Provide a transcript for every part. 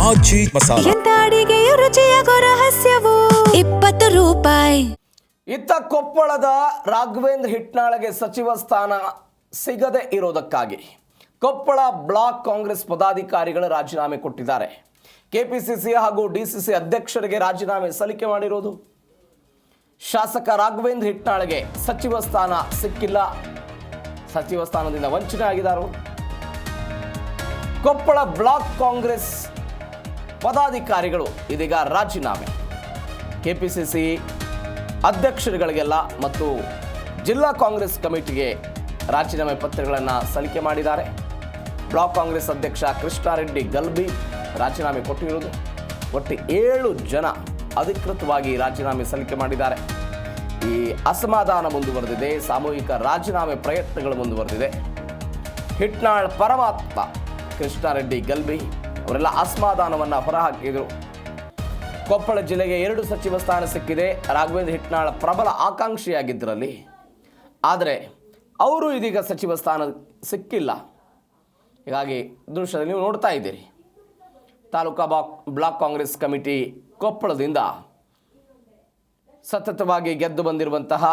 ಆಚಿ ಮಸಾಲ. ಎಂತ ಅಡಿಗೆಯ ರುಚಿಯಾಗೋ ರಹಸ್ಯವು 20 ರೂಪಾಯಿ. ಇತ್ತ ಕೊಪ್ಪಳದ ರಾಘವೇಂದ್ರ ಹಿಟ್ನಾಳಗೆ ಸಚಿವ ಸ್ಥಾನ ಸಿಗದೆ ಇರೋದಕ್ಕಾಗಿ ಕೊಪ್ಪಳ ಬ್ಲಾಕ್ ಕಾಂಗ್ರೆಸ್ ಪದಾಧಿಕಾರಿಗಳು ರಾಜೀನಾಮೆ ಕೊಟ್ಟಿದ್ದಾರೆ. ಕೆಪಿಸಿಸಿ ಹಾಗೂ ಡಿಸಿಸಿ ಅಧ್ಯಕ್ಷರಿಗೆ ರಾಜೀನಾಮೆ ಸಲ್ಲಿಕೆ ಮಾಡಿರೋದು. ಶಾಸಕ ರಾಘವೇಂದ್ರ ಹಿಟ್ನಾಳಗೆ ಸಚಿವ ಸ್ಥಾನ ಸಿಕ್ಕಿಲ್ಲ, ಸಚಿವ ಸ್ಥಾನದಿಂದ ವಂಚನೆ ಆಗಿದ್ದಾರೆ. ಕೊಪ್ಪಳ ಬ್ಲಾಕ್ ಕಾಂಗ್ರೆಸ್ ಪದಾಧಿಕಾರಿಗಳು ಇದೀಗ ರಾಜೀನಾಮೆ ಕೆಪಿಸಿಸಿ ಅಧ್ಯಕ್ಷರುಗಳಿಗೆಲ್ಲ ಮತ್ತು ಜಿಲ್ಲಾ ಕಾಂಗ್ರೆಸ್ ಕಮಿಟಿಗೆ ರಾಜೀನಾಮೆ ಪತ್ರಗಳನ್ನು ಸಲ್ಲಿಕೆ ಮಾಡಿದ್ದಾರೆ. ಬ್ಲಾಕ್ ಕಾಂಗ್ರೆಸ್ ಅಧ್ಯಕ್ಷ ಕೃಷ್ಣಾರೆಡ್ಡಿ ಗಲ್ಬಿ ರಾಜೀನಾಮೆ ಕೊಟ್ಟಿರುವುದು. ಒಟ್ಟು 7 ಜನ ಅಧಿಕೃತವಾಗಿ ರಾಜೀನಾಮೆ ಸಲ್ಲಿಕೆ ಮಾಡಿದ್ದಾರೆ. ಈ ಅಸಮಾಧಾನ ಮುಂದುವರೆದಿದೆ, ಸಾಮೂಹಿಕ ರಾಜೀನಾಮೆ ಪ್ರಯತ್ನಗಳು ಮುಂದುವರೆದಿದೆ. ಹಿಟ್ನಾಳ್ ಪರಮಾತ್ಮ ಕೃಷ್ಣಾರೆಡ್ಡಿ ಗಲ್ಬಿ ಅವರೆಲ್ಲ ಅಸಮಾಧಾನವನ್ನು ಹೊರಹಾಕಿದರು. ಕೊಪ್ಪಳ ಜಿಲ್ಲೆಗೆ 2 ಸಚಿವ ಸ್ಥಾನ ಸಿಕ್ಕಿದೆ. ರಾಘವೇಂದ್ರ ಹಿಟ್ನಾಳ್ ಪ್ರಬಲ ಆಕಾಂಕ್ಷಿಯಾಗಿದ್ದರಲ್ಲಿ, ಆದರೆ ಅವರು ಇದೀಗ ಸಚಿವ ಸ್ಥಾನ ಸಿಕ್ಕಿಲ್ಲ. ಹೀಗಾಗಿ ದೃಶ್ಯದಲ್ಲಿ ನೀವು ನೋಡ್ತಾ ಇದ್ದೀರಿ. ತಾಲೂಕಾ ಬ್ಲಾಕ್ ಕಾಂಗ್ರೆಸ್ ಕಮಿಟಿ ಕೊಪ್ಪಳದಿಂದ ಸತತವಾಗಿ ಗೆದ್ದು ಬಂದಿರುವಂತಹ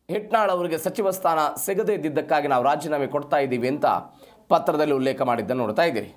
ಹಿಟ್ನಾಳ್ ಅವರಿಗೆ ಸಚಿವ ಸ್ಥಾನ ಸಿಗದೇ ಇದ್ದಿದ್ದಕ್ಕಾಗಿ ನಾವು ರಾಜೀನಾಮೆ ಕೊಡ್ತಾ ಇದ್ದೀವಿ ಅಂತ ಪತ್ರದಲ್ಲಿ ಉಲ್ಲೇಖ ಮಾಡಿದ್ದನ್ನು ನೋಡ್ತಾ ಇದ್ದೀರಿ.